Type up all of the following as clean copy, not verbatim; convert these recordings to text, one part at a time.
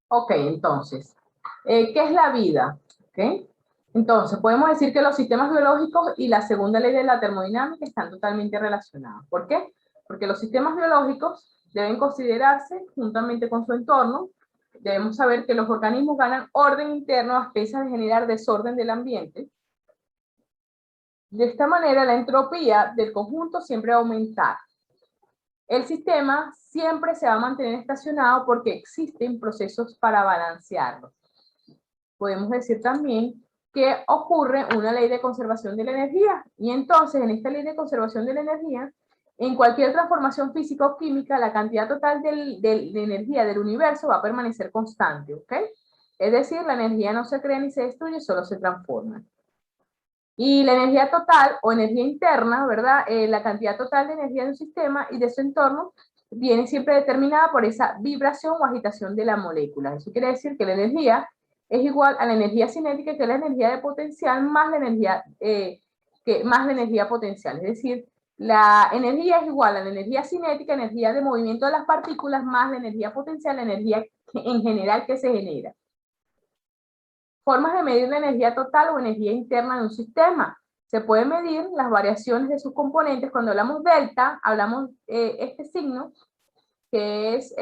Ok, entonces, ¿qué es la vida? ¿Ok? Entonces, podemos decir que los sistemas biológicos y la segunda ley de la termodinámica están totalmente relacionados. ¿Por qué? Porque los sistemas biológicos deben considerarse juntamente con su entorno. Debemos saber que los organismos ganan orden interno a expensas de generar desorden del ambiente. De esta manera, la entropía del conjunto siempre va a aumentar. El sistema siempre se va a mantener estacionado porque existen procesos para balancearlo. Podemos decir también que ocurre una ley de conservación de la energía. Y entonces, en esta ley de conservación de la energía, en cualquier transformación física o química, la cantidad total de energía del universo va a permanecer constante, ¿ok? Es decir, la energía no se crea ni se destruye, solo se transforma. Y la energía total o energía interna, ¿verdad? La cantidad total de energía de un sistema y de su entorno viene siempre determinada por esa vibración o agitación de la molécula. Eso quiere decir que la energía es igual a la energía cinética, que es la energía de potencial más la energía potencial. Es decir, la energía es igual a la energía cinética, energía de movimiento de las partículas, más la energía potencial, la energía en general que se genera. Formas de medir la energía total o energía interna de un sistema. Se puede medir las variaciones de sus componentes. Cuando hablamos delta, hablamos este signo, que es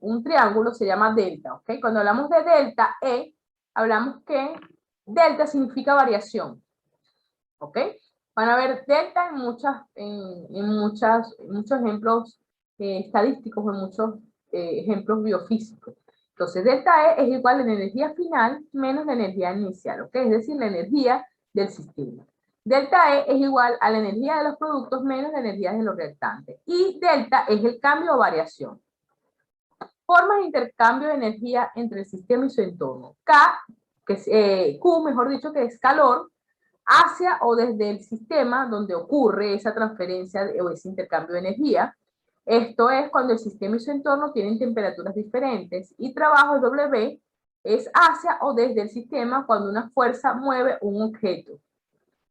un triángulo, se llama delta, ¿ok? Cuando hablamos de delta E, hablamos que delta significa variación, ¿ok? Van a ver delta en muchos ejemplos estadísticos, en muchos ejemplos biofísicos. Entonces, delta E es igual a la energía final menos la energía inicial, ¿ok? Es decir, la energía del sistema. Delta E es igual a la energía de los productos menos la energía de los reactantes. Y delta es el cambio o variación. Formas de intercambio de energía entre el sistema y su entorno. Q, mejor dicho, que es calor, hacia o desde el sistema donde ocurre esa transferencia o ese intercambio de energía. Esto es cuando el sistema y su entorno tienen temperaturas diferentes. Y trabajo W es hacia o desde el sistema cuando una fuerza mueve un objeto.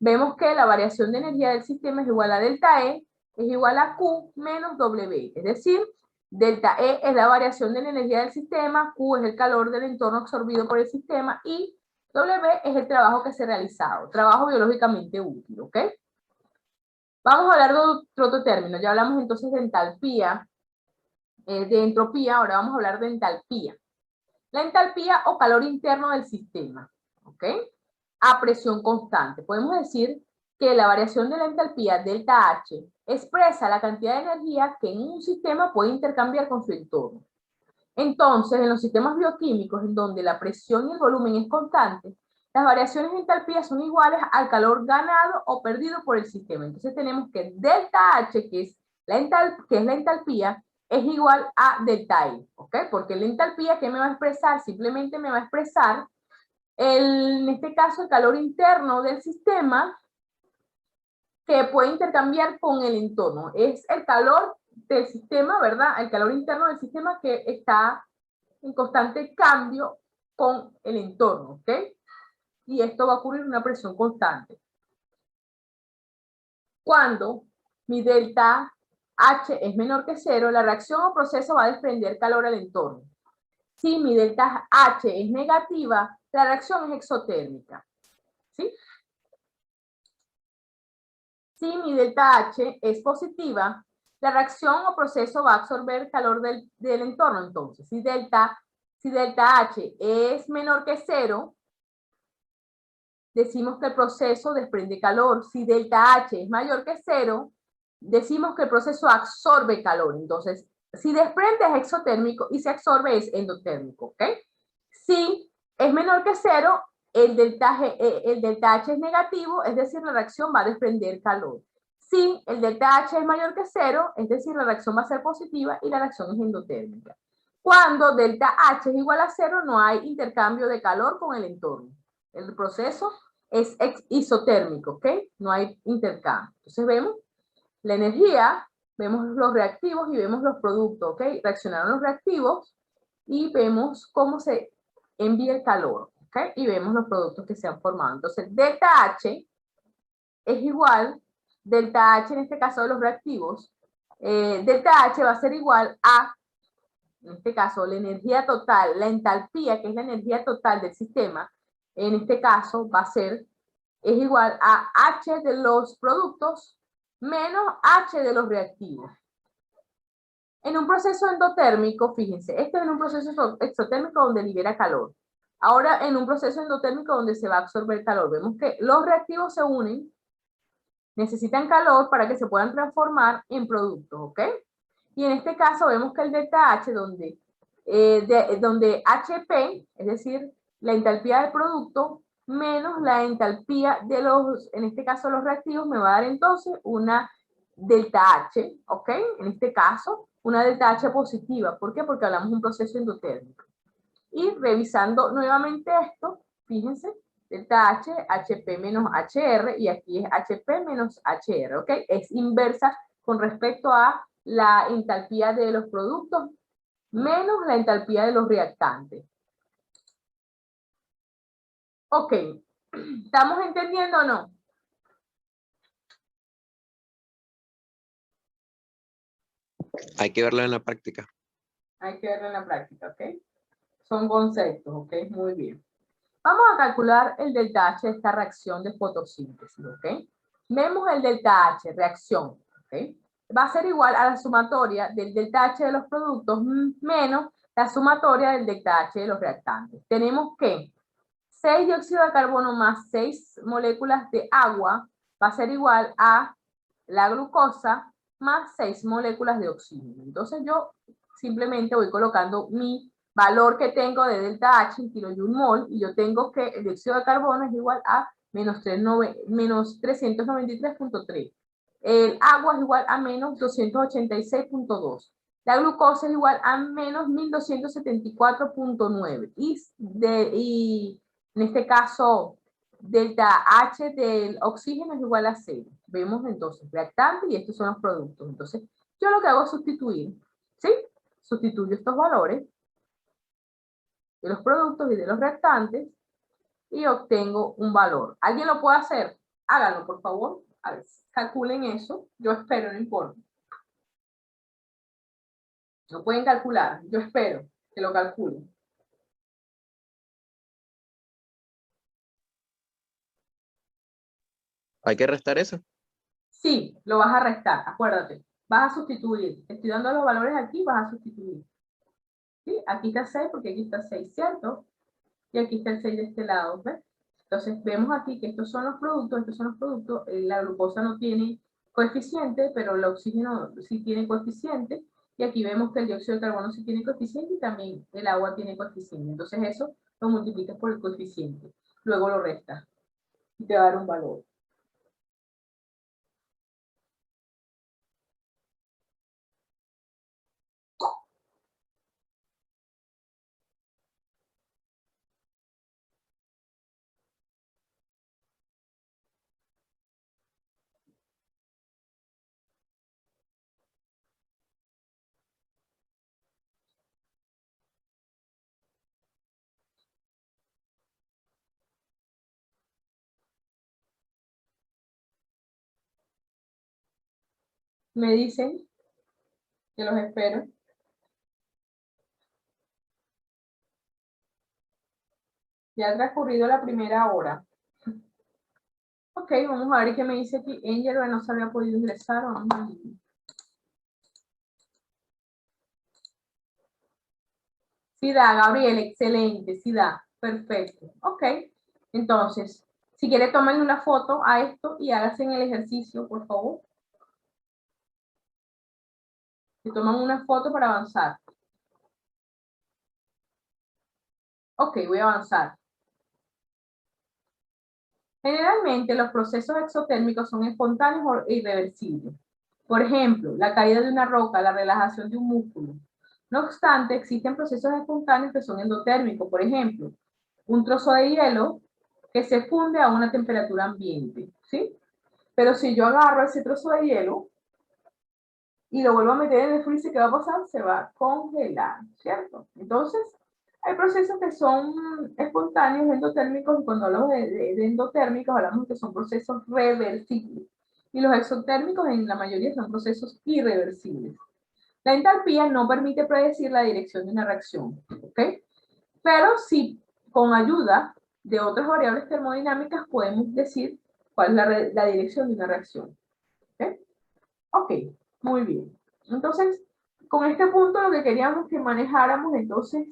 Vemos que la variación de energía del sistema es igual a delta E, es igual a Q menos W. Es decir, delta E es la variación de la energía del sistema, Q es el calor del entorno absorbido por el sistema y W es el trabajo que se ha realizado, trabajo biológicamente útil, ¿ok? Vamos a hablar de otro término. Ya hablamos entonces de entalpía, de entropía, ahora vamos a hablar de entalpía. La entalpía o calor interno del sistema, ¿ok? A presión constante. Podemos decir que la variación de la entalpía delta H expresa la cantidad de energía que en un sistema puede intercambiar con su entorno. Entonces, en los sistemas bioquímicos, en donde la presión y el volumen es constante, las variaciones de entalpía son iguales al calor ganado o perdido por el sistema. Entonces tenemos que delta H, que es la entalpía, es igual a delta E, ¿ok? Porque la entalpía, ¿qué me va a expresar? Simplemente me va a expresar, en este caso, el calor interno del sistema que puede intercambiar con el entorno. Es el calor del sistema, ¿verdad? El calor interno del sistema que está en constante cambio con el entorno, ¿ok? Y esto va a ocurrir en una presión constante. Cuando mi delta H es menor que 0, la reacción o proceso va a desprender calor al entorno. Si mi delta H es negativa, la reacción es exotérmica, ¿sí? Si mi delta H es positiva, la reacción o proceso va a absorber calor del entorno. Entonces, si delta H es menor que 0, decimos que el proceso desprende calor. Si delta H es mayor que 0, decimos que el proceso absorbe calor. Entonces, si desprende es exotérmico y si absorbe es endotérmico, ¿ok? Si es menor que 0, el delta H es negativo, es decir, la reacción va a desprender calor. Si el delta H es mayor que 0, es decir, la reacción va a ser positiva y la reacción es endotérmica. Cuando delta H es igual a 0, no hay intercambio de calor con el entorno. El proceso es isotérmico, ¿ok? No hay intercambio. Entonces vemos la energía, vemos los reactivos y vemos los productos, ¿ok? Reaccionaron los reactivos y vemos cómo se envía el calor, ¿ok? Y vemos los productos que se han formado. Entonces, delta H es igual, delta H en este caso de los reactivos, delta H va a ser igual a en este caso, la energía total, la entalpía, que es la energía total del sistema, en este caso va a ser, es igual a H de los productos menos H de los reactivos. En un proceso endotérmico, fíjense, este es en un proceso exotérmico donde libera calor. Ahora en un proceso endotérmico donde se va a absorber calor. Vemos que los reactivos se unen, necesitan calor para que se puedan transformar en productos, ¿ok? Y en este caso vemos que el delta H, donde HP, es decir, la entalpía del producto, menos la entalpía de los, en este caso los reactivos, me va a dar entonces una delta H, ¿ok? En este caso, una delta H positiva. ¿Por qué? Porque hablamos de un proceso endotérmico. Y revisando nuevamente esto, fíjense, delta H, HP menos HR, y aquí es HP menos HR, ¿ok? Es inversa con respecto a la entalpía de los productos menos la entalpía de los reactantes. Ok, ¿estamos entendiendo o no? Hay que verlo en la práctica. Hay que verlo en la práctica, ¿ok? Son conceptos, ¿ok? Muy bien. Vamos a calcular el delta H de esta reacción de fotosíntesis, ¿ok? Vemos el delta H, reacción, ¿ok? Va a ser igual a la sumatoria del delta H de los productos menos la sumatoria del delta H de los reactantes. Tenemos que 6 dióxido de carbono más 6 moléculas de agua va a ser igual a la glucosa más 6 moléculas de oxígeno. Entonces yo simplemente voy colocando mi valor que tengo de delta H en kilojoule mol, y yo tengo que el dióxido de carbono es igual a menos 393.3. El agua es igual a menos 286.2. La glucosa es igual a menos 1274.9. Y en este caso, delta H del oxígeno es igual a 0. Vemos entonces reactante y estos son los productos. Entonces, yo lo que hago es sustituir, ¿sí? Sustituyo estos valores de los productos y de los reactantes y obtengo un valor. ¿Alguien lo puede hacer? Háganlo, por favor. A ver, calculen eso. Yo espero, no importa. No pueden calcular. Yo espero que lo calculen. ¿Hay que restar eso? Sí, lo vas a restar, acuérdate. Vas a sustituir. Estoy dando los valores aquí, vas a sustituir. ¿Sí? Aquí está 6 porque aquí está 6, ¿cierto? Y aquí está el 6 de este lado, ¿ves? Entonces vemos aquí que estos son los productos, la glucosa no tiene coeficiente, pero el oxígeno sí tiene coeficiente, y aquí vemos que el dióxido de carbono sí tiene coeficiente y también el agua tiene coeficiente. Entonces eso lo multiplicas por el coeficiente, luego lo restas y te va a dar un valor. Me dicen que los espero. Ya ha transcurrido la primera hora. Ok, vamos a ver qué me dice aquí. Angel no se había podido ingresar. Vamos a ver. Sí da, Gabriel, excelente, sí da, perfecto. Ok, entonces, si quiere tomen una foto a esto y háganse el ejercicio, por favor. Se toman una foto para avanzar. Ok, voy a avanzar. Generalmente los procesos exotérmicos son espontáneos e irreversibles. Por ejemplo, la caída de una roca, la relajación de un músculo. No obstante, existen procesos espontáneos que son endotérmicos. Por ejemplo, un trozo de hielo que se funde a una temperatura ambiente, ¿sí? Pero si yo agarro ese trozo de hielo y lo vuelvo a meter en el freezer, ¿qué va a pasar? Se va a congelar, ¿cierto? Entonces, hay procesos que son espontáneos, endotérmicos, y cuando hablamos de endotérmicos, hablamos que son procesos reversibles. Y los exotérmicos, en la mayoría, son procesos irreversibles. La entalpía no permite predecir la dirección de una reacción, ¿ok? Pero sí, con ayuda de otras variables termodinámicas podemos decir cuál es la dirección de una reacción. ¿Ok? Ok, muy bien. Entonces, con este punto lo que queríamos que manejáramos entonces,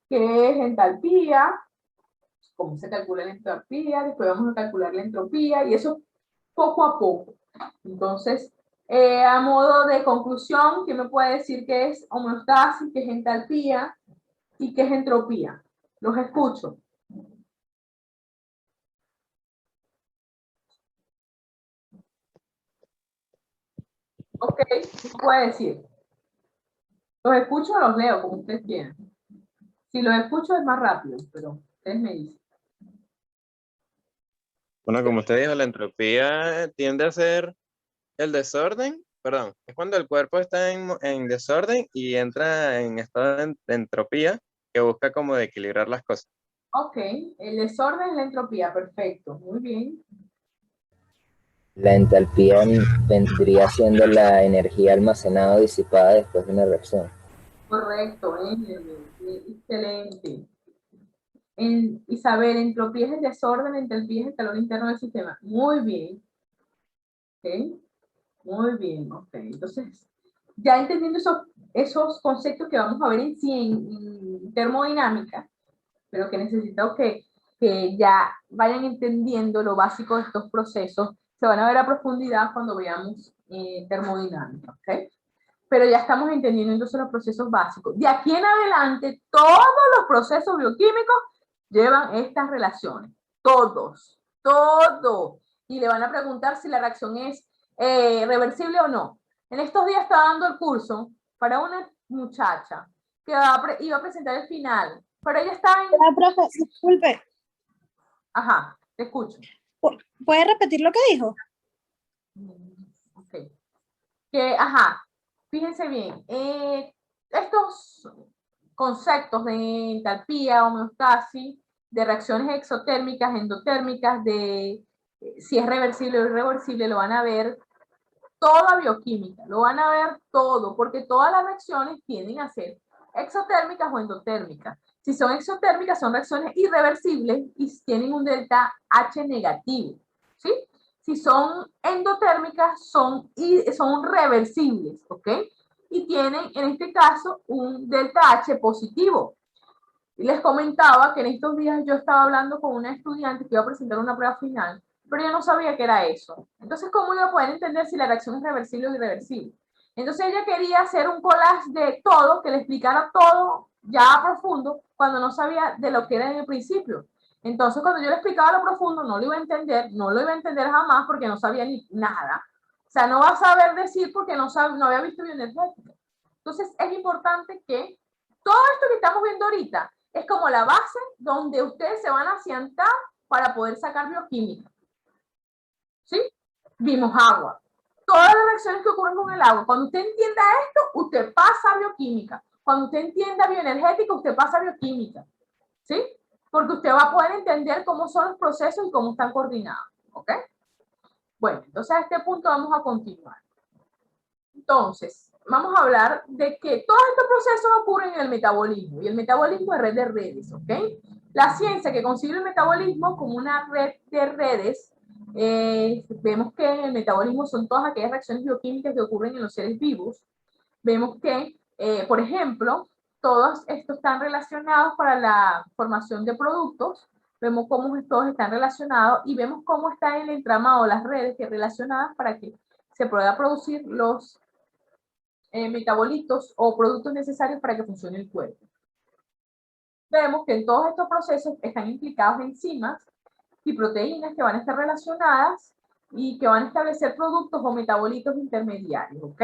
¿qué es entalpía? ¿Cómo se calcula la entalpía? Después vamos a calcular la entropía y eso poco a poco. Entonces, a modo de conclusión, ¿qué me puede decir qué es homeostasis, qué es entalpía y qué es entropía? Los escucho. Ok, ¿qué puede decir? Los escucho o los leo, como ustedes quieran. Si los escucho es más rápido, pero ustedes me dicen. Bueno, como usted dijo, la entropía tiende a ser el desorden, perdón, es cuando el cuerpo está en desorden y entra en estado de entropía que busca como de equilibrar las cosas. Ok, el desorden es la entropía, perfecto, muy bien. La entalpía vendría siendo la energía almacenada o disipada después de una reacción. Correcto, excelente. Isabel, entropía es el desorden, entropía es el calor interno del sistema. Muy bien. Ok, muy bien, ok. Entonces, ya entendiendo esos conceptos que vamos a ver en sí en termodinámica, pero que necesito que ya vayan entendiendo lo básico de estos procesos, se van a ver a profundidad cuando veamos termodinámica, ¿ok? Pero ya estamos entendiendo entonces los procesos básicos. De aquí en adelante, todos los procesos bioquímicos llevan estas relaciones. Todos, todos. Y le van a preguntar si la reacción es reversible o no. En estos días estaba dando el curso para una muchacha que iba a presentar el final, pero ella estaba en... Profe, disculpe, Ajá, te escucho. ¿puede repetir lo que dijo? Ok. Ajá, fíjense bien, estos conceptos de entalpía, homeostasis, de reacciones exotérmicas, endotérmicas, de si es reversible o irreversible, lo van a ver toda bioquímica, lo van a ver todo, porque todas las reacciones tienden a ser exotérmicas o endotérmicas. Si son exotérmicas, son reacciones irreversibles y tienen un delta H negativo, ¿sí? Si son endotérmicas, son reversibles, ¿ok? Y tienen, en este caso, un delta H positivo. Y les comentaba que en estos días yo estaba hablando con una estudiante que iba a presentar una prueba final, pero yo no sabía qué era eso. Entonces, ¿cómo iba a poder entender si la reacción es reversible o irreversible? Entonces ella quería hacer un collage de todo, que le explicara todo ya a profundo, cuando no sabía de lo que era en el principio. Entonces, cuando yo le explicaba lo profundo, no lo iba a entender, no lo iba a entender jamás porque no sabía ni nada. O sea, no va a saber decir porque no había visto bioenergética. Entonces, es importante que todo esto que estamos viendo ahorita es como la base donde ustedes se van a asientar para poder sacar bioquímica. ¿Sí? Vimos agua. Todas las reacciones que ocurren con el agua. Cuando usted entienda esto, usted pasa a bioquímica. Cuando usted entienda bioenergética, usted pasa a bioquímica. ¿Sí? Porque usted va a poder entender cómo son los procesos y cómo están coordinados. ¿Ok? Bueno, entonces a este punto vamos a continuar. Entonces, vamos a hablar de que todos estos procesos ocurren en el metabolismo, y el metabolismo es red de redes, ¿ok? La ciencia que concibe el metabolismo como una red de redes, vemos que en el metabolismo son todas aquellas reacciones bioquímicas que ocurren en los seres vivos. Vemos que, por ejemplo, todos estos están relacionados para la formación de productos. Vemos cómo todos están relacionados y vemos cómo está el entramado, las redes que relacionadas para que se pueda producir los metabolitos o productos necesarios para que funcione el cuerpo. Vemos que en todos estos procesos están implicados enzimas y proteínas que van a estar relacionadas y que van a establecer productos o metabolitos intermediarios, ¿ok?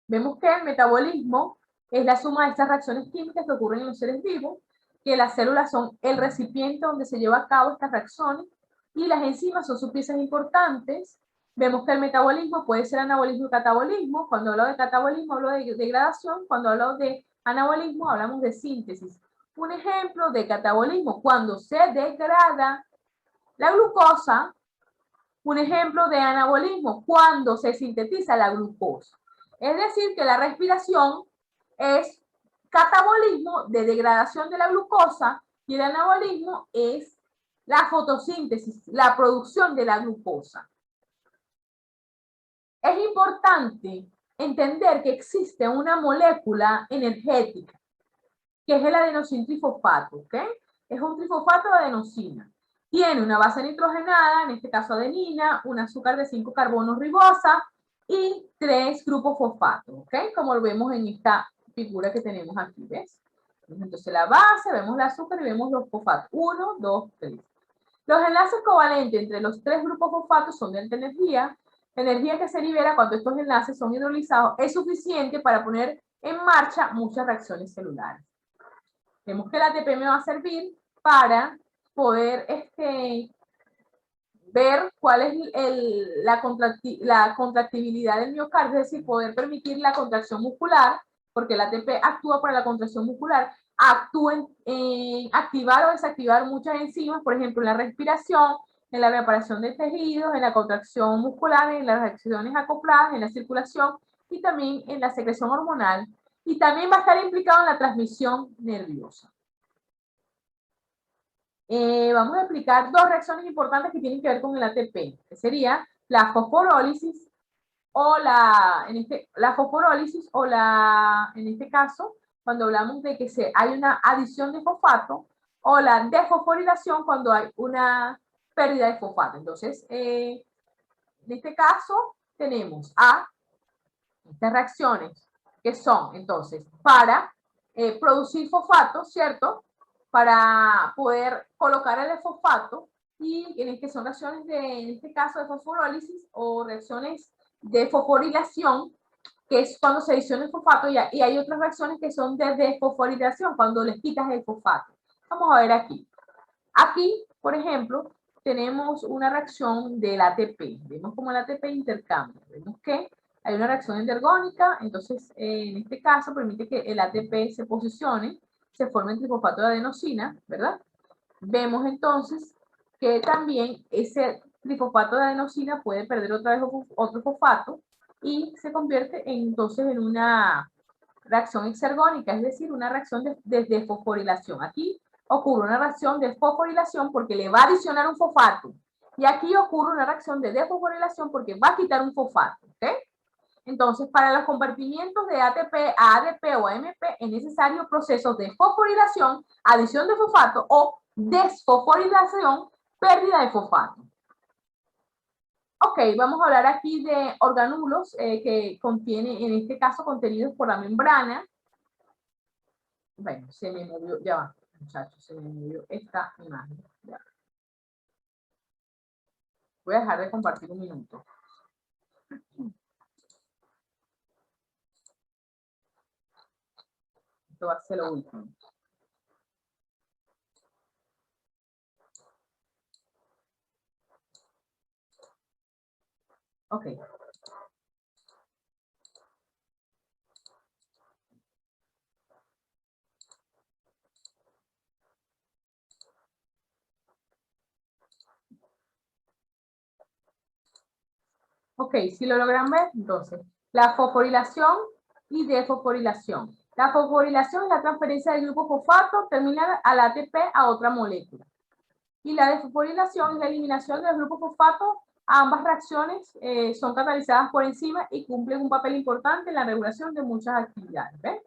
Vemos que el metabolismo es la suma de estas reacciones químicas que ocurren en los seres vivos, que las células son el recipiente donde se lleva a cabo estas reacciones y las enzimas son sus piezas importantes. Vemos que el metabolismo puede ser anabolismo y catabolismo. Cuando hablo de catabolismo hablo de degradación, cuando hablo de anabolismo hablamos de síntesis. Un ejemplo de catabolismo, cuando se degrada la glucosa. Un ejemplo de anabolismo, cuando se sintetiza la glucosa. Es decir, que la respiración es catabolismo de degradación de la glucosa y el anabolismo es la fotosíntesis, la producción de la glucosa. Es importante entender que existe una molécula energética, que es el adenosintrifosfato, ¿ok? Es un trifosfato de adenosina. Tiene una base nitrogenada, en este caso adenina, un azúcar de 5 carbonos ribosa y 3 grupos fosfato, ¿ok? Como lo vemos en esta figura que tenemos aquí, ¿ves? Entonces la base, vemos el azúcar y vemos los fosfatos. 1, 2, 3. Los enlaces covalentes entre los 3 grupos fosfatos son de alta energía. La energía que se libera cuando estos enlaces son hidrolizados es suficiente para poner en marcha muchas reacciones celulares. Vemos que la ATP me va a servir para poder ver cuál es la contractibilidad del miocardio, es decir, poder permitir la contracción muscular, porque la ATP actúa para la contracción muscular, actúa en activar o desactivar muchas enzimas, por ejemplo, en la respiración, en la reparación de tejidos, en la contracción muscular, en las reacciones acopladas, en la circulación y también en la secreción hormonal. Y también va a estar implicado en la transmisión nerviosa. Vamos a explicar 2 reacciones importantes que tienen que ver con el ATP, que sería la fosforólisis o en este caso, cuando hablamos de que hay una adición de fosfato, o la desfosforilación cuando hay una pérdida de fosfato. Entonces, en este caso, tenemos estas reacciones que son, entonces, para producir fosfato, ¿cierto? Para poder colocar el fosfato y que son reacciones en este caso de fosforólisis o reacciones de fosforilación, que es cuando se adiciona el fosfato, y hay otras reacciones que son de desfosforilación, cuando les quitas el fosfato. Vamos a ver aquí. Aquí, por ejemplo, tenemos una reacción del ATP. Vemos como el ATP intercambia. Vemos que hay una reacción endergónica, entonces en este caso permite que el ATP se posicione, se forme el trifosfato de adenosina, ¿verdad? Vemos entonces que también ese trifosfato de adenosina puede perder otra vez otro fosfato y se convierte entonces en una reacción exergónica, es decir, una reacción de desfosforilación. Aquí ocurre una reacción de fosforilación porque le va a adicionar un fosfato. Y aquí ocurre una reacción de desfosforilación porque va a quitar un fosfato, ¿ok? Entonces, para los compartimientos de ATP a ADP o AMP es necesario procesos de fosforilación, adición de fosfato o desfosforilación, pérdida de fosfato. Ok, vamos a hablar aquí de organulos que contienen, en este caso, contenidos por la membrana. Bueno, se me movió, ya va, muchachos, se me movió esta imagen. Ya. Voy a dejar de compartir un minuto. Esto va a ser lo último. Ok. Ok, si lo logran ver, entonces, la fosforilación y desfosforilación. La fosforilación es la transferencia del grupo fosfato terminal al ATP a otra molécula. Y la desfosforilación es la eliminación del grupo fosfato. Ambas reacciones son catalizadas por enzimas y cumplen un papel importante en la regulación de muchas actividades. ¿Ven?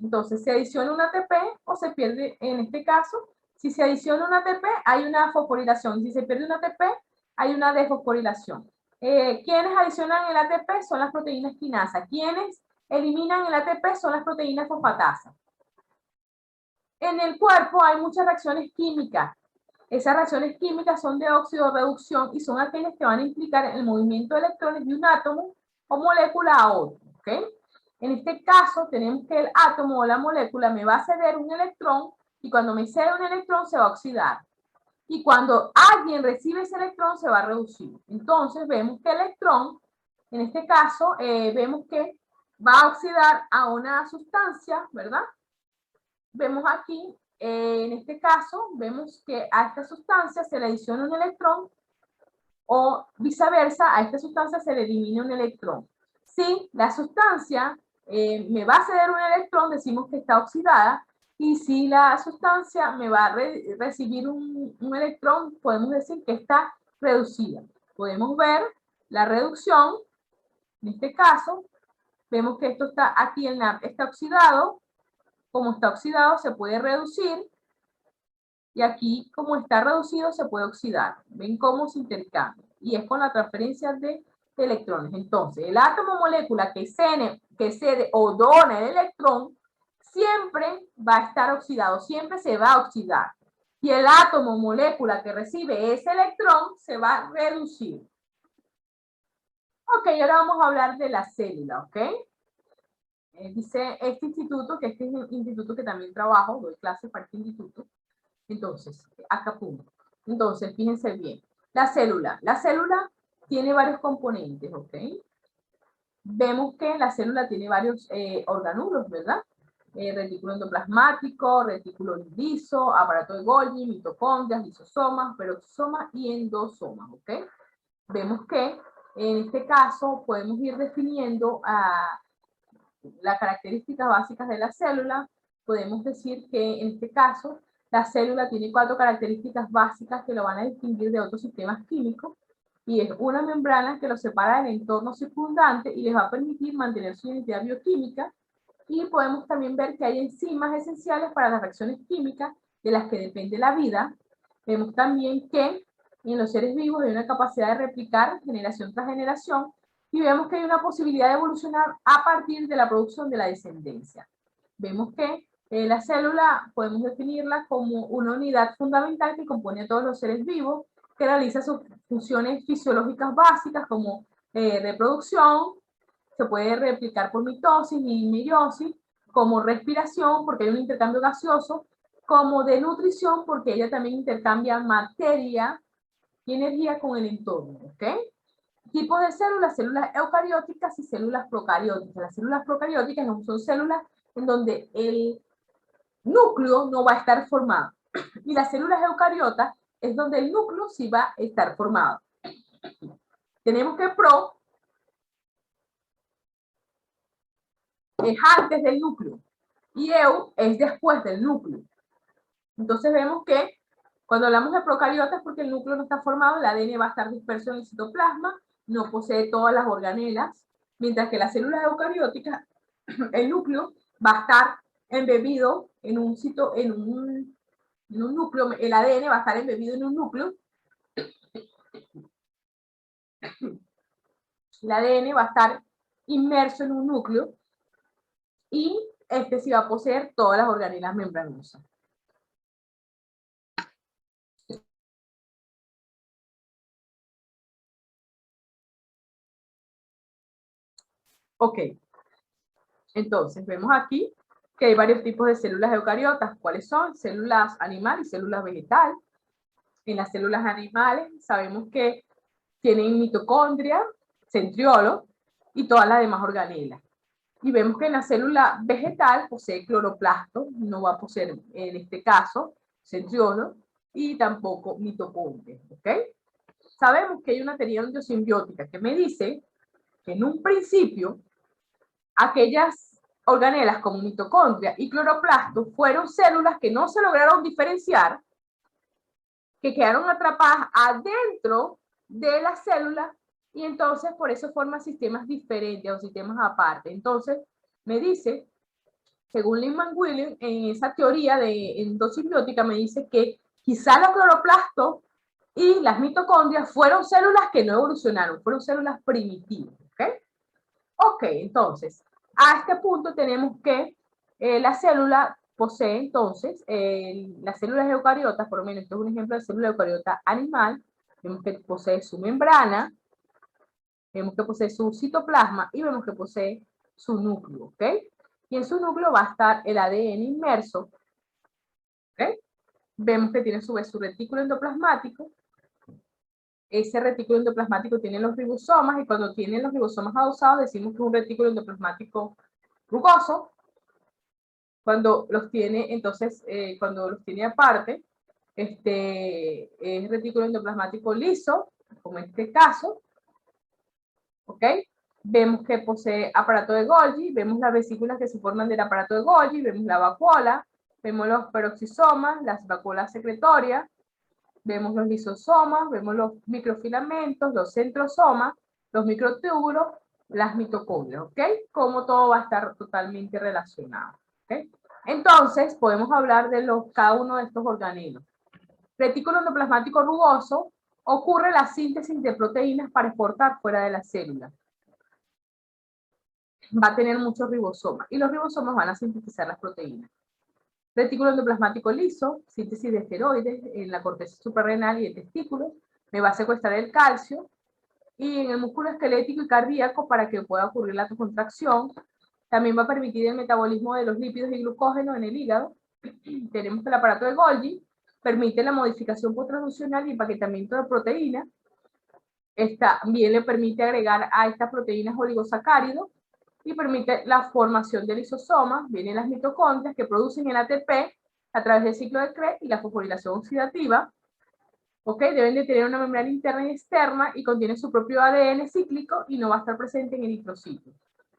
Entonces, se adiciona un ATP o se pierde, en este caso, si se adiciona un ATP, hay una fosforilación. Si se pierde un ATP, hay una desfosforilación. ¿Quiénes adicionan el ATP? Son las proteínas quinasa. ¿Quiénes eliminan el ATP? Son las proteínas fosfatasas. En el cuerpo hay muchas reacciones químicas. Esas reacciones químicas son de oxidorreducción y son aquellas que van a implicar el movimiento de electrones de un átomo o molécula a otro. ¿Ok? En este caso, tenemos que el átomo o la molécula me va a ceder un electrón y cuando me cede un electrón se va a oxidar. Y cuando alguien recibe ese electrón se va a reducir. Entonces, vemos que el electrón, en este caso, vemos que va a oxidar a una sustancia, ¿verdad? Vemos aquí, en este caso, vemos que a esta sustancia se le adiciona un electrón o viceversa, a esta sustancia se le elimina un electrón. Si la sustancia me va a ceder un electrón, decimos que está oxidada, y si la sustancia me va a recibir un electrón, podemos decir que está reducida. Podemos ver la reducción, en este caso, vemos que esto está aquí, el NAP está oxidado. Como está oxidado, se puede reducir. Y aquí, como está reducido, se puede oxidar. ¿Ven cómo se intercambia? Y es con la transferencia de electrones. Entonces, el átomo molécula que cede o dona el electrón, siempre va a estar oxidado, siempre se va a oxidar. Y el átomo molécula que recibe ese electrón se va a reducir. Ok, ahora vamos a hablar de la célula, ¿ok? Dice este instituto, que este es un instituto que también trabajo, doy clases para este instituto. Entonces, acá punto. Entonces, fíjense bien. La célula tiene varios componentes, ¿ok? Vemos que la célula tiene varios organulos, ¿verdad? Retículo endoplasmático, retículo liso, aparato de Golgi, mitocondrias, lisosomas, peroxisomas y endosomas, ¿ok? Vemos que en este caso podemos ir definiendo las características básicas de la célula. Podemos decir que en este caso la célula tiene 4 características básicas que lo van a distinguir de otros sistemas químicos, y es una membrana que lo separa del entorno circundante y les va a permitir mantener su identidad bioquímica. Y podemos también ver que hay enzimas esenciales para las reacciones químicas de las que depende la vida. Vemos también que en los seres vivos hay una capacidad de replicar generación tras generación, y vemos que hay una posibilidad de evolucionar a partir de la producción de la descendencia. Vemos que la célula podemos definirla como una unidad fundamental que compone a todos los seres vivos, que realiza sus funciones fisiológicas básicas como reproducción, se puede replicar por mitosis y meiosis, como respiración, porque hay un intercambio gaseoso, como de nutrición, porque ella también intercambia materia y energía con el entorno, ¿ok? Tipos de células eucarióticas y células procarióticas. Las células procarióticas son células en donde el núcleo no va a estar formado. Y las células eucariotas es donde el núcleo sí va a estar formado. Tenemos que pro es antes del núcleo y eu es después del núcleo. Entonces vemos que cuando hablamos de procariotas, porque el núcleo no está formado, el ADN va a estar disperso en el citoplasma, no posee todas las organelas, mientras que las células eucarióticas, el núcleo va a estar embebido en un núcleo, el ADN va a estar embebido en un núcleo, el ADN va a estar inmerso en un núcleo, y este sí va a poseer todas las organelas membranosas. Ok, entonces vemos aquí que hay varios tipos de células eucariotas. ¿Cuáles son? Células animal y células vegetal. En las células animales sabemos que tienen mitocondria, centriolo y todas las demás organelas. Y vemos que en la célula vegetal posee cloroplasto, no va a poseer en este caso centriolo y tampoco mitocondria, ¿ok? Sabemos que hay una teoría endosimbiótica que me dice que en un principio aquellas organelas como mitocondria y cloroplasto fueron células que no se lograron diferenciar, que quedaron atrapadas adentro de la célula, y entonces por eso forman sistemas diferentes o sistemas aparte. Entonces me dice, según Lehmann-Williams, en esa teoría de endosimbiótica, me dice que quizá los cloroplastos y las mitocondrias fueron células que no evolucionaron, fueron células primitivas, ¿ok? Ok, entonces, a este punto tenemos que la célula posee, entonces, las células eucariotas, por lo menos, esto es un ejemplo de célula eucariota animal, vemos que posee su membrana, vemos que posee su citoplasma y vemos que posee su núcleo, ¿ok? Y en su núcleo va a estar el ADN inmerso, ¿ok? Vemos que tiene a su vez su retículo endoplasmático. Ese retículo endoplasmático tiene los ribosomas, y cuando tienen los ribosomas adosados decimos que es un retículo endoplasmático rugoso. Cuando los tiene, entonces, cuando los tiene aparte, es retículo endoplasmático liso, como en este caso, ¿ok? Vemos que posee aparato de Golgi, vemos las vesículas que se forman del aparato de Golgi, vemos la vacuola, vemos los peroxisomas, las vacuolas secretorias, vemos los lisosomas, vemos los microfilamentos, los centrosomas, los microtúbulos, las mitocondrias, ¿ok? Cómo todo va a estar totalmente relacionado, ¿ok? Entonces, podemos hablar de cada uno de estos organelos. Retículo endoplasmático rugoso, ocurre la síntesis de proteínas para exportar fuera de la célula. Va a tener muchos ribosomas, y los ribosomas van a sintetizar las proteínas. Retículo endoplasmático liso, síntesis de esteroides en la corteza suprarrenal y el testículo, me va a secuestrar el calcio, y en el músculo esquelético y cardíaco para que pueda ocurrir la contracción. También va a permitir el metabolismo de los lípidos y glucógeno en el hígado. Tenemos el aparato de Golgi, permite la modificación postraduccional y empaquetamiento de proteínas. También le permite agregar a estas proteínas oligosacáridos y permite la formación de lisosomas. Vienen las mitocondrias que producen el ATP a través del ciclo de Krebs y la fosforilación oxidativa. ¿Ok? Deben de tener una membrana interna y externa y contienen su propio ADN cíclico y no va a estar presente en eritrocitos.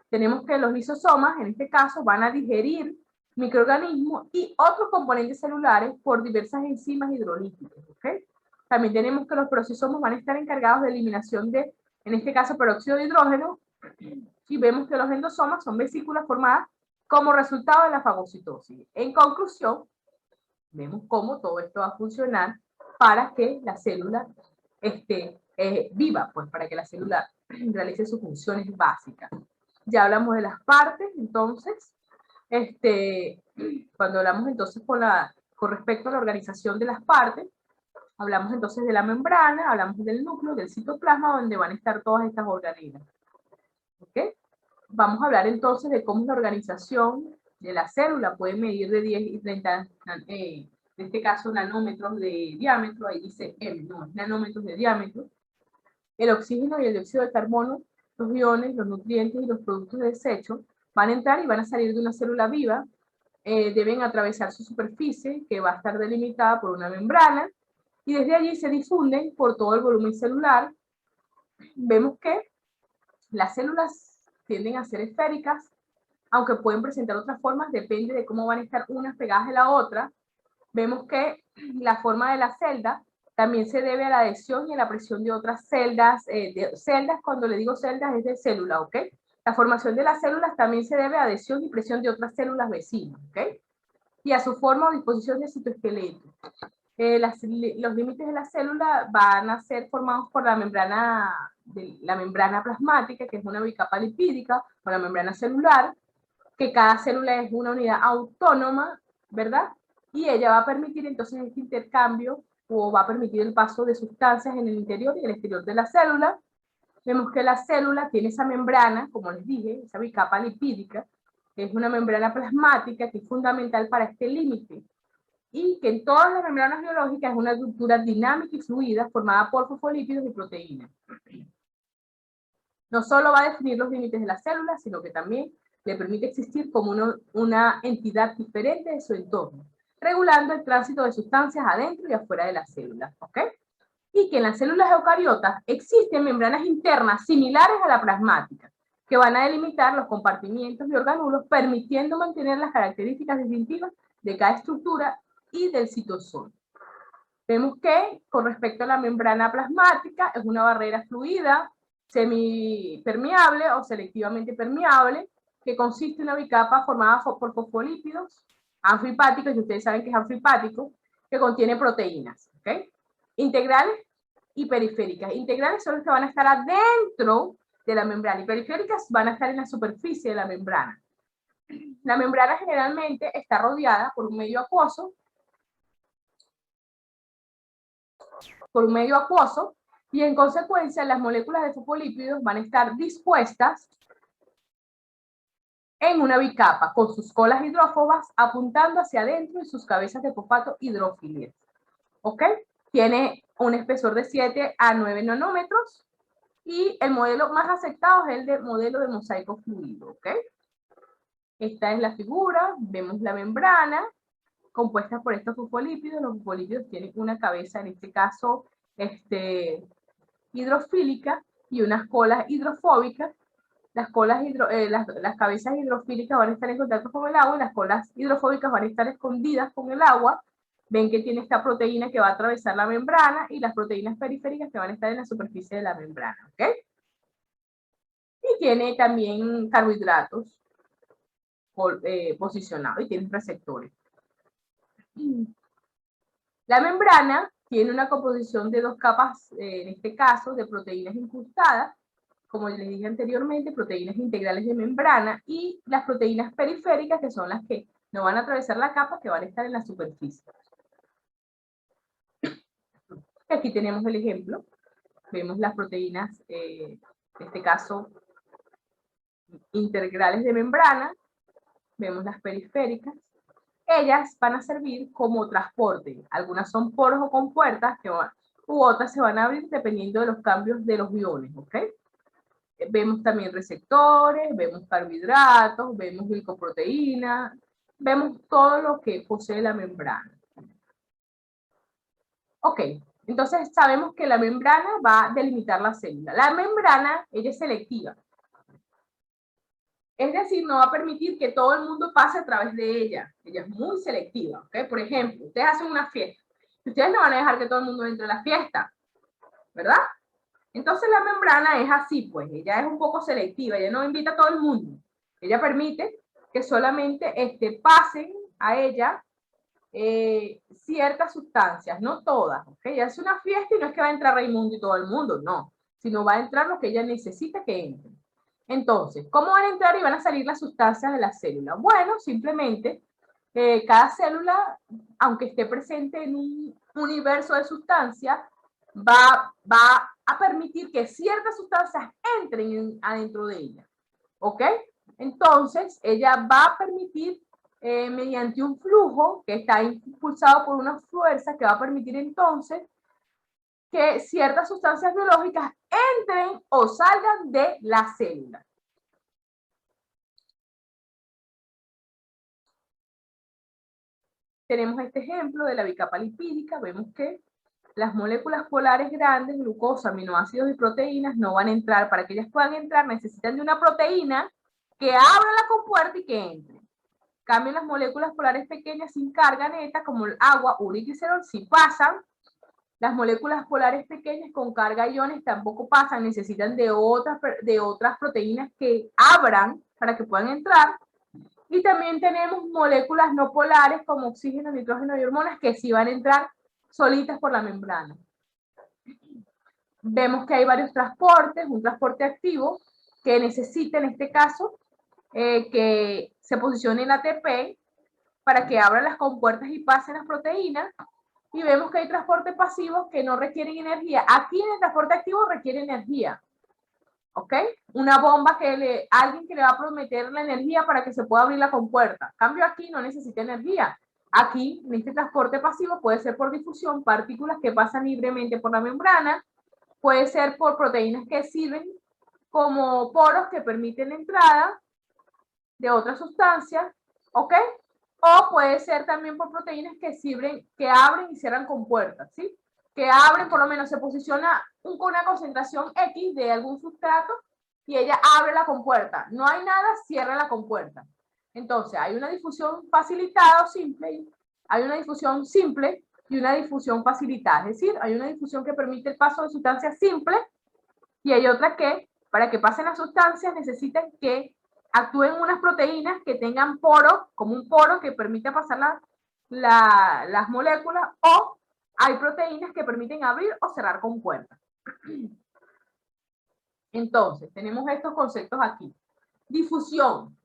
Tenemos que los lisosomas, en este caso, van a digerir microorganismos y otros componentes celulares por diversas enzimas hidrolíticas. ¿Ok? También tenemos que los peroxisomas van a estar encargados de eliminación de, en este caso, peróxido de hidrógeno, y vemos que los endosomas son vesículas formadas como resultado de la fagocitosis. En conclusión, vemos cómo todo esto va a funcionar para que la célula esté viva, pues para que la célula realice sus funciones básicas. Ya hablamos de las partes, entonces, cuando hablamos entonces con respecto a la organización de las partes, hablamos entonces de la membrana, hablamos del núcleo, del citoplasma, donde van a estar todas estas organelas. ¿Ok? Vamos a hablar entonces de cómo es la organización de la célula. Puede medir de 10 y 30, en este caso nanómetros de diámetro, ahí dice M, no, nanómetros de diámetro. El oxígeno y el dióxido de carbono, los iones, los nutrientes y los productos de desecho van a entrar y van a salir de una célula viva. Deben atravesar su superficie, que va a estar delimitada por una membrana, y desde allí se difunden por todo el volumen celular. Vemos que las células tienden a ser esféricas, aunque pueden presentar otras formas, depende de cómo van a estar unas pegadas de la otra. Vemos que la forma de la celda también se debe a la adhesión y a la presión de otras celdas. Celdas, cuando le digo celdas, es de célula, ¿ok? La formación de las células también se debe a adhesión y presión de otras células vecinas, ¿ok? Y a su forma o disposición del citoesqueleto. Los límites de la célula van a ser formados por la membrana plasmática, que es una bicapa lipídica, o la membrana celular, que cada célula es una unidad autónoma, ¿verdad? Y ella va a permitir entonces este intercambio, o va a permitir el paso de sustancias en el interior y el exterior de la célula. Vemos que la célula tiene esa membrana, como les dije, esa bicapa lipídica, que es una membrana plasmática que es fundamental para este límite, y que en todas las membranas biológicas es una estructura dinámica y fluida formada por fosfolípidos y proteínas. No solo va a definir los límites de la célula, sino que también le permite existir como una entidad diferente de su entorno, regulando el tránsito de sustancias adentro y afuera de la célula, ¿ok? Y que en las células eucariotas existen membranas internas similares a la plasmática, que van a delimitar los compartimientos y orgánulos, permitiendo mantener las características distintivas de cada estructura y del citosol. Vemos que, con respecto a la membrana plasmática, es una barrera fluida, semipermeable o selectivamente permeable, que consiste en una bicapa formada por fosfolípidos anfipáticos, y ustedes saben que es anfipático, que contiene proteínas, ¿ok? Integrales y periféricas. Integrales son las que van a estar adentro de la membrana, y periféricas van a estar en la superficie de la membrana. La membrana generalmente está rodeada por un medio acuoso, y en consecuencia las moléculas de fosfolípidos van a estar dispuestas en una bicapa, con sus colas hidrófobas apuntando hacia adentro y sus cabezas de fosfato hidrófilas. ¿Ok? Tiene un espesor de 7 a 9 nanómetros, y el modelo más aceptado es el de modelo de mosaico fluido. ¿Ok? Esta es la figura, vemos la membrana compuesta por estos fosfolípidos. Los fosfolípidos tienen una cabeza, en este caso, hidrofílicas y unas colas hidrofóbicas. Las cabezas hidrofílicas van a estar en contacto con el agua y las colas hidrofóbicas van a estar escondidas con el agua. Ven que tiene esta proteína que va a atravesar la membrana y las proteínas periféricas que van a estar en la superficie de la membrana, ¿ok? Y tiene también carbohidratos posicionados y tiene receptores. La membrana tiene una composición de dos capas, en este caso, de proteínas incrustadas, como les dije anteriormente, proteínas integrales de membrana y las proteínas periféricas, que son las que no van a atravesar la capa, que van a estar en la superficie. Aquí tenemos el ejemplo. Vemos las proteínas, en este caso, integrales de membrana. Vemos las periféricas. Ellas van a servir como transporte. Algunas son poros o compuertas, u otras se van a abrir dependiendo de los cambios de los iones, ¿ok? Vemos también receptores, vemos carbohidratos, vemos glicoproteínas, vemos todo lo que posee la membrana. Ok, entonces sabemos que la membrana va a delimitar la célula. La membrana, ella es selectiva. Es decir, no va a permitir que todo el mundo pase a través de ella. Ella es muy selectiva, ¿ok? Por ejemplo, ustedes hacen una fiesta. Ustedes no van a dejar que todo el mundo entre a la fiesta, ¿verdad? Entonces la membrana es así, pues. Ella es un poco selectiva. Ella no invita a todo el mundo. Ella permite que solamente pasen a ella ciertas sustancias, no todas, ¿ok? Ella hace una fiesta y no es que va a entrar Raimundo y todo el mundo, no. Sino va a entrar lo que ella necesita que entre. Entonces, ¿cómo van a entrar y van a salir las sustancias de la célula? Bueno, simplemente cada célula, aunque esté presente en un universo de sustancias, va a permitir que ciertas sustancias entren adentro de ella. ¿Ok? Entonces, ella va a permitir, mediante un flujo que está impulsado por una fuerza, que va a permitir entonces que ciertas sustancias biológicas entren o salgan de la célula. Tenemos este ejemplo de la bicapa lipídica. Vemos que las moléculas polares grandes, glucosa, aminoácidos y proteínas, no van a entrar. Para que ellas puedan entrar, necesitan de una proteína que abra la compuerta y que entre. En cambio, las moléculas polares pequeñas sin carga neta, como el agua, urea y glicerol, sí pasan. Las moléculas polares pequeñas con carga iones tampoco pasan, necesitan de otras proteínas que abran para que puedan entrar. Y también tenemos moléculas no polares como oxígeno, nitrógeno y hormonas que sí van a entrar solitas por la membrana. Vemos que hay varios transportes, un transporte activo que necesita en este caso que se posicione en ATP para que abran las compuertas y pasen las proteínas. Y vemos que hay transportes pasivos que no requieren energía. Aquí en el transporte activo requiere energía. ¿Ok? Una bomba alguien que le va a prometer la energía para que se pueda abrir la compuerta. En cambio aquí no necesita energía. Aquí, en este transporte pasivo, puede ser por difusión, partículas que pasan libremente por la membrana, puede ser por proteínas que sirven como poros que permiten la entrada de otras sustancias, ¿ok? O puede ser también por proteínas que sirven, que abren y cierran compuertas, ¿sí? Que abren, por lo menos se posiciona con una concentración X de algún sustrato y ella abre la compuerta. No hay nada, cierra la compuerta. Entonces, hay una difusión facilitada o simple, hay una difusión simple y una difusión facilitada. Es decir, hay una difusión que permite el paso de sustancias simples y hay otra que, para que pasen las sustancias, necesitan que actúen unas proteínas que tengan poros, como un poro que permita pasar las moléculas, o hay proteínas que permiten abrir o cerrar compuertas. Entonces, tenemos estos conceptos aquí. Difusión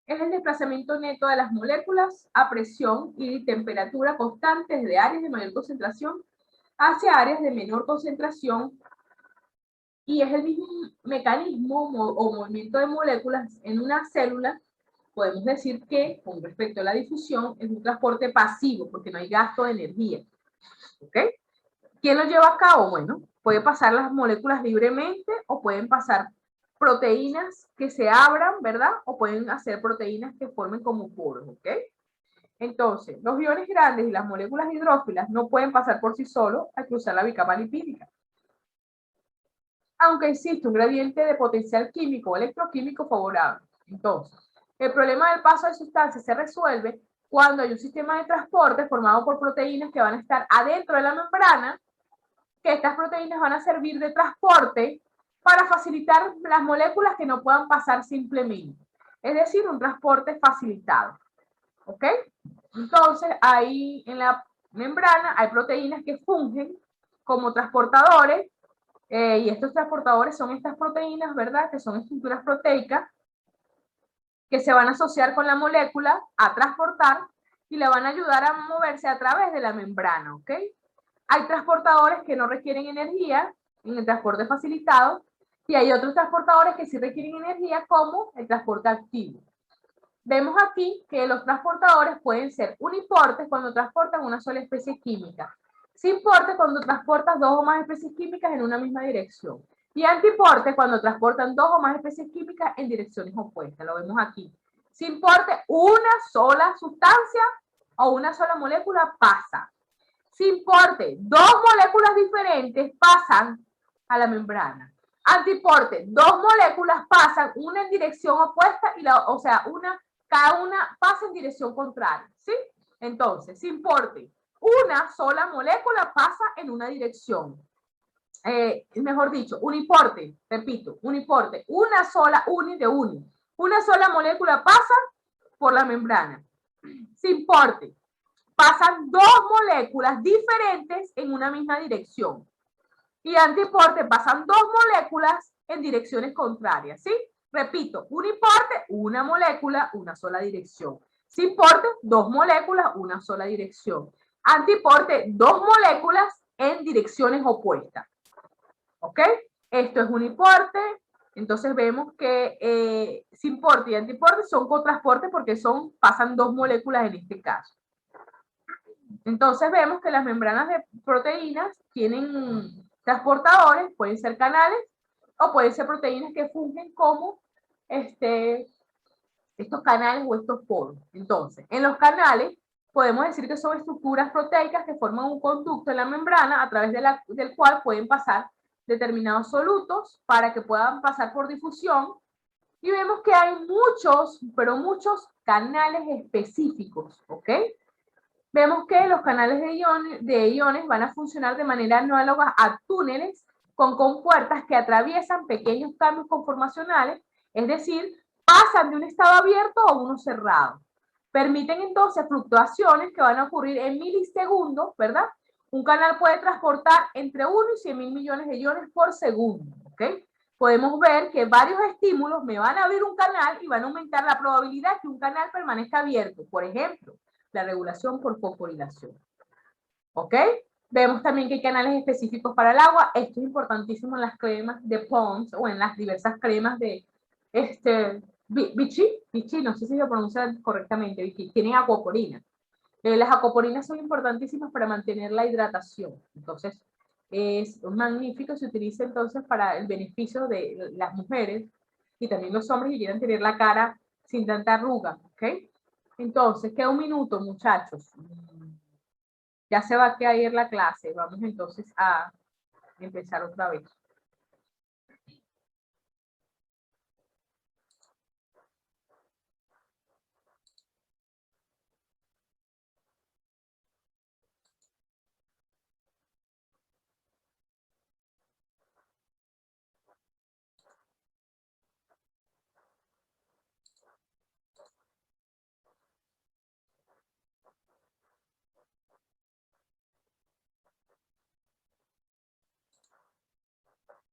es el desplazamiento neto de las moléculas a presión y temperatura constantes de áreas de mayor concentración hacia áreas de menor concentración, y es el mismo mecanismo o movimiento de moléculas en una célula. Podemos decir que, con respecto a la difusión, es un transporte pasivo, porque no hay gasto de energía. ¿Ok? ¿Quién lo lleva a cabo? Bueno, puede pasar las moléculas libremente o pueden pasar proteínas que se abran, ¿verdad? O pueden hacer proteínas que formen como poros, ¿ok? Entonces, los iones grandes y las moléculas hidrófilas no pueden pasar por sí solos al cruzar la bicapa lipídica. aunque existe un gradiente de potencial químico o electroquímico favorable. Entonces, el problema del paso de sustancias se resuelve cuando hay un sistema de transporte formado por proteínas que van a estar adentro de la membrana, que estas proteínas van a servir de transporte para facilitar las moléculas que no puedan pasar simplemente. Es decir, un transporte facilitado. ¿Ok? Entonces, ahí en la membrana hay proteínas que fungen como transportadores, y estos transportadores son estas proteínas, ¿verdad? Que son estructuras proteicas que se van a asociar con la molécula a transportar y le van a ayudar a moverse a través de la membrana, ¿ok? Hay transportadores que no requieren energía en el transporte facilitado y hay otros transportadores que sí requieren energía, como el transporte activo. Vemos aquí que los transportadores pueden ser uniportes cuando transportan una sola especie química, simportes cuando transportan dos o más especies químicas en una misma dirección, y antiportes cuando transportan dos o más especies químicas en direcciones opuestas. Lo vemos aquí. Simporte, una sola sustancia o una sola molécula pasa. Simporte, dos moléculas diferentes pasan a la membrana. Antiporte, dos moléculas pasan, una en dirección opuesta y cada una pasa en dirección contraria, ¿sí? Entonces, simporte, una sola molécula pasa en una dirección. Mejor dicho, uniporte, repito, uniporte, una sola molécula pasa por la membrana. Simporte, pasan dos moléculas diferentes en una misma dirección. Y antiporte, pasan dos moléculas en direcciones contrarias, ¿sí? Repito, uniporte, una molécula, una sola dirección. Simporte, dos moléculas, una sola dirección. Antiporte, dos moléculas en direcciones opuestas. ¿Ok? Esto es uniporte. Entonces vemos que simporte y antiporte son cotransporte porque pasan dos moléculas en este caso. Entonces vemos que las membranas de proteínas tienen transportadores, pueden ser canales o pueden ser proteínas que fungen como estos canales o estos poros. Entonces, en los canales podemos decir que son estructuras proteicas que forman un conducto en la membrana a través del cual pueden pasar determinados solutos para que puedan pasar por difusión. Y vemos que hay muchos, pero muchos canales específicos, ¿ok? Vemos que los canales de iones van a funcionar de manera análoga a túneles con compuertas que atraviesan pequeños cambios conformacionales, es decir, pasan de un estado abierto a uno cerrado. Permiten entonces fluctuaciones que van a ocurrir en milisegundos, ¿verdad? Un canal puede transportar entre 1 y 100.000 millones de iones por segundo, ¿ok? Podemos ver que varios estímulos me van a abrir un canal y van a aumentar la probabilidad que un canal permanezca abierto. Por ejemplo, la regulación por fosforilación. ¿Ok? Vemos también que hay canales específicos para el agua. Esto es importantísimo en las cremas de Pond's o en las diversas cremas de Vichy, no sé si lo pronuncian correctamente, Vichy, tienen aquaporina. Las aquaporinas son importantísimas para mantener la hidratación. Entonces, es magnífico, se utiliza entonces para el beneficio de las mujeres y también los hombres que quieran tener la cara sin tanta arruga, ¿ok? Entonces, queda un minuto, muchachos. Ya se va a caer la clase. Vamos entonces a empezar otra vez.